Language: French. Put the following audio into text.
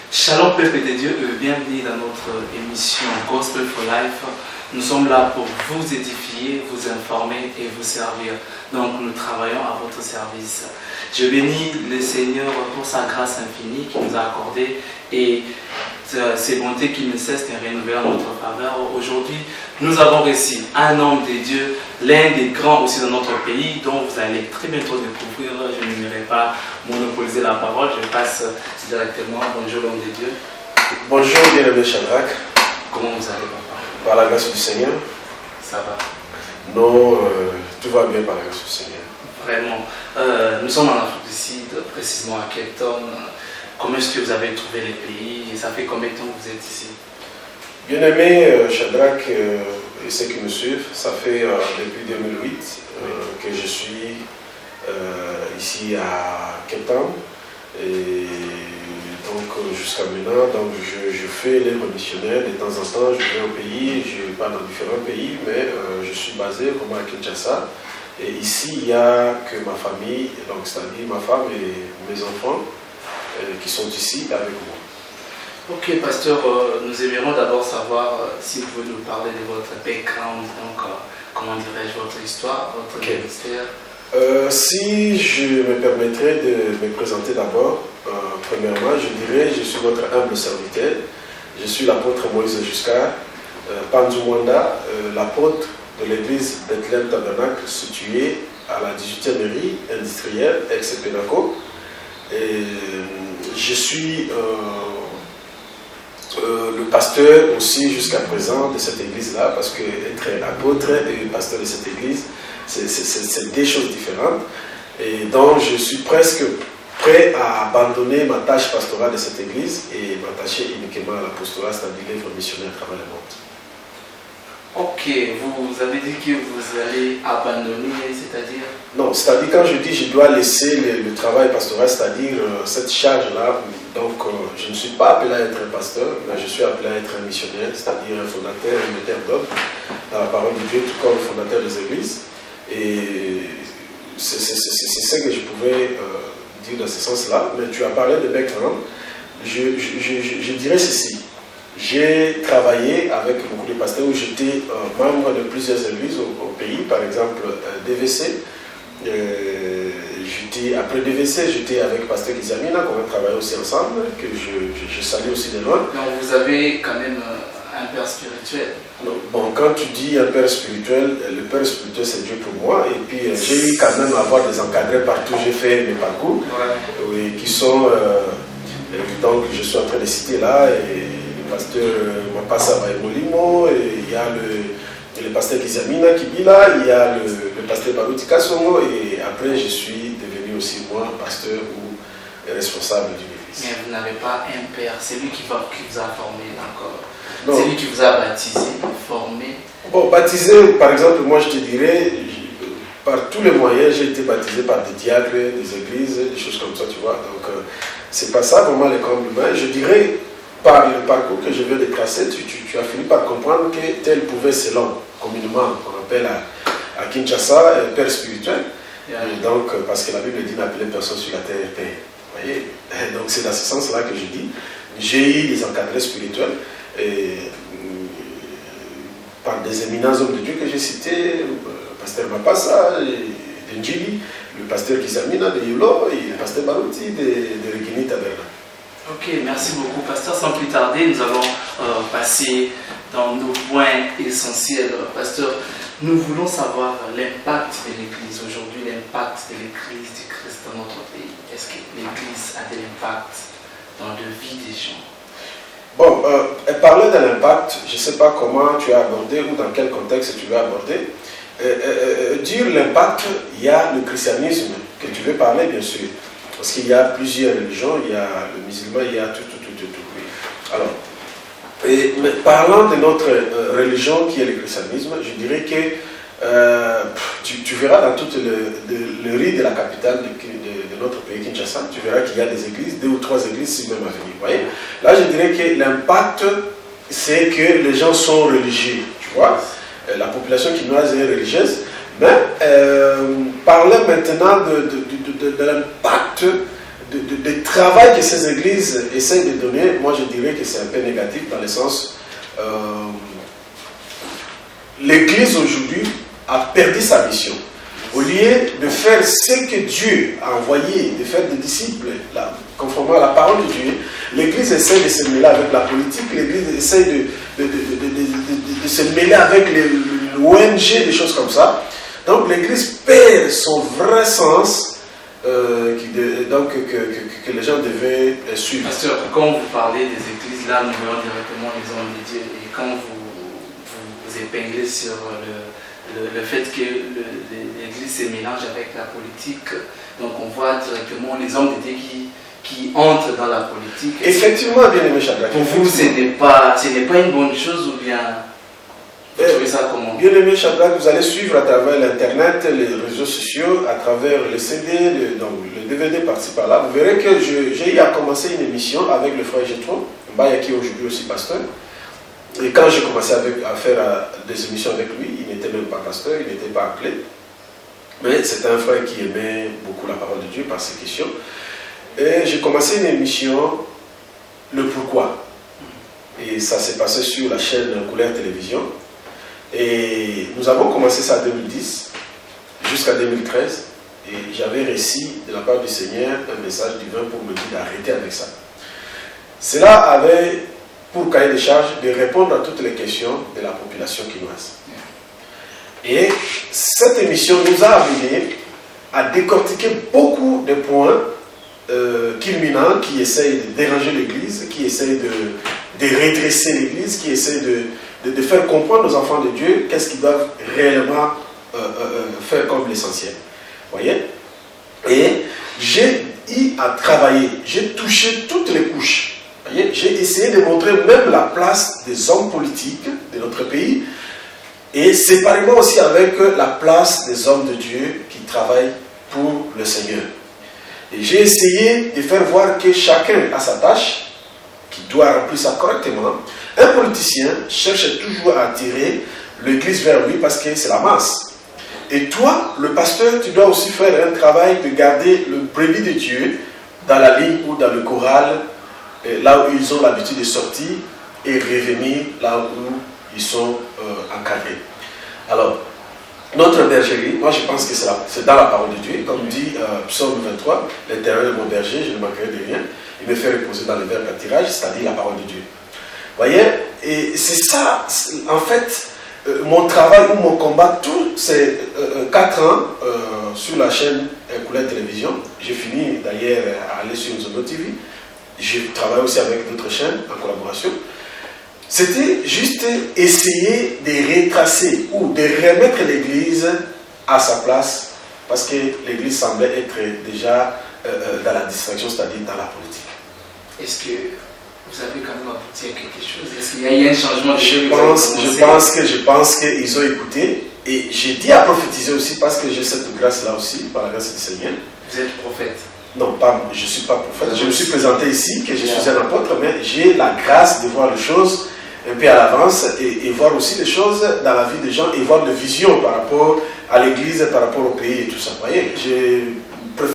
Shalom peuple de Dieu, bienvenue dans notre émission Gospel for Life. Nous sommes là pour vous édifier, vous informer et vous servir. Donc nous travaillons à votre service. Je bénis le Seigneur pour sa grâce infinie qu'il nous a accordée et ses bontés qui ne cessent de renouveler en notre faveur. Aujourd'hui, nous avons reçu un homme de Dieu, l'un des grands aussi dans notre pays, dont vous allez très bientôt découvrir. Je n'aimerais pas monopoliser la parole, je passe directement. Bonjour l'homme de Dieu. Bonjour bien-aimé Shadrach. Comment vous allez, papa? Par la grâce du Seigneur. Ça va? Non, tout va bien par la grâce du Seigneur. Vraiment. Nous sommes en Afrique du Sud, précisément à Cape Town. Comment est-ce que vous avez trouvé les pays et ça fait combien de temps que vous êtes ici? Bien-aimé Shadrach et ceux qui me suivent, ça fait depuis 2008 que je suis ici à Cape Town. Et donc jusqu'à maintenant, donc, je fais l'œuvre missionnaire. De temps en temps, je vais au pays, je pars dans différents pays, mais je suis basé vraiment à Kinshasa. Et ici, il n'y a que ma famille, donc c'est-à-dire ma femme et mes enfants qui sont ici avec moi. Ok, pasteur, nous aimerions d'abord savoir si vous pouvez nous parler de votre background, donc comment dirais-je, votre histoire, votre ministère. Si je me permettrais de me présenter d'abord, premièrement, je dirais je suis votre humble serviteur. Je suis l'apôtre Moïse Giscard Panzumwanda, l'apôtre de l'église Bethlehem Tabernacle située à la 18e mairie industrielle ex-Pénaco. Et je suis le pasteur aussi jusqu'à présent de cette église-là, parce que être apôtre et pasteur de cette église, c'est des choses différentes. Et donc je suis presque prêt à abandonner ma tâche pastorale de cette église et m'attacher uniquement à l'apostolat, c'est-à-dire l'œuvre missionnaire à travers le monde. Ok, vous avez dit que vous allez abandonner, c'est-à-dire? Non, c'est-à-dire quand je dis je dois laisser le travail pastoral, c'est-à-dire cette charge-là, donc je ne suis pas appelé à être un pasteur, mais je suis appelé à être un missionnaire, c'est-à-dire un fondateur, un metteur d'œuvre dans la parole de Dieu, tout comme fondateur des églises. Et c'est ce que je pouvais dire dans ce sens-là. Mais tu as parlé de background, je dirais ceci. J'ai travaillé avec beaucoup de pasteurs où j'étais membre de plusieurs églises au pays, par exemple DVC. Après DVC, j'étais avec Pasteur Kizamina, qu'on a travaillé aussi ensemble, que je salue aussi de loin. Donc vous avez quand même un père spirituel. Non, bon, quand tu dis un père spirituel, le père spirituel c'est Dieu pour moi. Et puis j'ai eu quand même à avoir des encadrés partout, j'ai fait mes parcours, oui, qui sont, donc je suis en train de citer là, et le pasteur Mapassa Baïmolimo, et il y a le pasteur Kizamina Kibila, il y a le pasteur Baruti Kasongo, et après je suis devenu aussi moi pasteur ou responsable d'une église. Mais vous n'avez pas un père, c'est lui qui vous a formé encore. C'est lui qui vous a baptisé, formé. Bon, baptisé, par exemple, moi je te dirais, par tous les moyens, j'ai été baptisé par des diacres, des églises, des choses comme ça, tu vois. Donc, c'est pas ça vraiment les compliments. Je dirais, par le parcours que je viens de tracer, tu as fini par comprendre que tel pouvait, selon, communément, qu'on appelle à Kinshasa, un père spirituel. Et donc, parce que la Bible dit n'appeler personne sur la terre père. Vous voyez? Donc, c'est dans ce sens-là que je dis. J'ai eu des encadrés spirituels. Et, par des éminents hommes de Dieu que j'ai cités, le pasteur Mapassa, de Njili, le pasteur Kizamina de Yulo et le pasteur Baruti de Regini Taberna. Ok, merci beaucoup, pasteur. Sans plus tarder, nous allons passer dans nos points essentiels. Pasteur, nous voulons savoir l'impact de l'Église aujourd'hui, l'impact de l'Église du Christ dans notre pays. Est-ce que l'Église a de l'impact dans la vie des gens? Bon, parler de l'impact, je ne sais pas comment tu as abordé ou dans quel contexte tu veux aborder. Dire l'impact, il y a le christianisme que tu veux parler, bien sûr. Parce qu'il y a plusieurs religions, il y a le musulman, il y a tout. Alors, mais parlant de notre religion qui est le christianisme, je dirais que tu verras dans tout le riz de la capitale de notre pays, Kinshasa, tu verras qu'il y a des églises, 2 ou 3 églises, si même à venir. Vous voyez? Là, je dirais que l'impact, c'est que les gens sont religieux, tu vois. La population quinoise est religieuse. Mais parler maintenant de l'impact de travail que ces églises essaient de donner, moi je dirais que c'est un peu négatif dans le sens l'église aujourd'hui a perdu sa mission. Au lieu de faire ce que Dieu a envoyé, de faire des disciples, conformément à la parole de Dieu, l'église essaie de se mêler avec la politique, l'église essaie de se mêler avec l'ONG, des choses comme ça. Donc l'église perd son vrai sens que les gens devaient suivre. Pasteur, quand vous parlez des églises, là nous voyons directement les hommes de Dieu, et quand vous épinglez sur le fait que l'église se mélange avec la politique, donc on voit directement les hommes de Dieu qui entrent dans la politique. Effectivement, bien aimé Shadrach. Pour vous, ce n'est pas une bonne chose ou bien vous trouvez ça comment? Bien aimé Shadrach, vous allez suivre à travers l'internet, les réseaux sociaux, à travers les CD, le DVD par-ci par-là. Vous verrez que j'ai eu à commencer une émission avec le frère Gétron, Mbaya qui est aujourd'hui aussi pasteur. Et quand j'ai commencé à faire des émissions avec lui, il n'était même pas pasteur, il n'était pas appelé. Mais c'était un frère qui aimait beaucoup la parole de Dieu par ses questions. Et j'ai commencé une émission, Le Pourquoi. Et ça s'est passé sur la chaîne Couleur Télévision. Et nous avons commencé ça en 2010 jusqu'à 2013. Et j'avais reçu de la part du Seigneur un message divin pour me dire d'arrêter avec ça. Cela avait pour cahier de charge de répondre à toutes les questions de la population quinoise. Et cette émission nous a amené à décortiquer beaucoup de points culminants qui essayent de déranger l'Église, qui essayent de redresser l'Église, qui essayent de faire comprendre aux enfants de Dieu qu'est-ce qu'ils doivent réellement faire comme l'essentiel. Voyez? Et j'ai eu à travailler, j'ai touché toutes les couches. J'ai essayé de montrer même la place des hommes politiques de notre pays et séparément aussi avec la place des hommes de Dieu qui travaillent pour le Seigneur. Et j'ai essayé de faire voir que chacun a sa tâche, qui doit remplir ça correctement. Un politicien cherche toujours à attirer l'Église vers lui parce que c'est la masse. Et toi, le pasteur, tu dois aussi faire un travail de garder le brebis de Dieu dans la ligne ou dans le choral, là où ils ont l'habitude de sortir et revenir là où ils sont encadrés. Alors, notre bergerie, moi je pense que c'est dans la parole de Dieu, comme dit Psaume 23, l'Éternel est mon berger, je ne manquerai de rien, il me fait reposer dans le vert pâturage, c'est-à-dire la parole de Dieu. Voyez, et c'est ça, en fait, mon travail ou mon combat, tous ces 4 ans sur la chaîne Couleur Télévision, j'ai fini d'ailleurs à aller sur Zono TV. Je travaille aussi avec d'autres chaînes en collaboration. C'était juste essayer de retracer ou de remettre l'Église à sa place parce que l'Église semblait être déjà dans la distraction, c'est-à-dire dans la politique. Est-ce que vous avez quand même abouti à quelque chose? Est-ce qu'il y a eu un changement de vie? Je pense qu'ils ont écouté et j'ai dit à prophétiser aussi parce que j'ai cette grâce-là aussi, par la grâce du Seigneur. Vous êtes prophète? Non, je ne suis pas prophète. Je me suis présenté ici que je suis un apôtre, mais j'ai la grâce de voir les choses un peu à l'avance et voir aussi les choses dans la vie des gens et voir des visions par rapport à l'Église, par rapport au pays et tout ça. Vous voyez,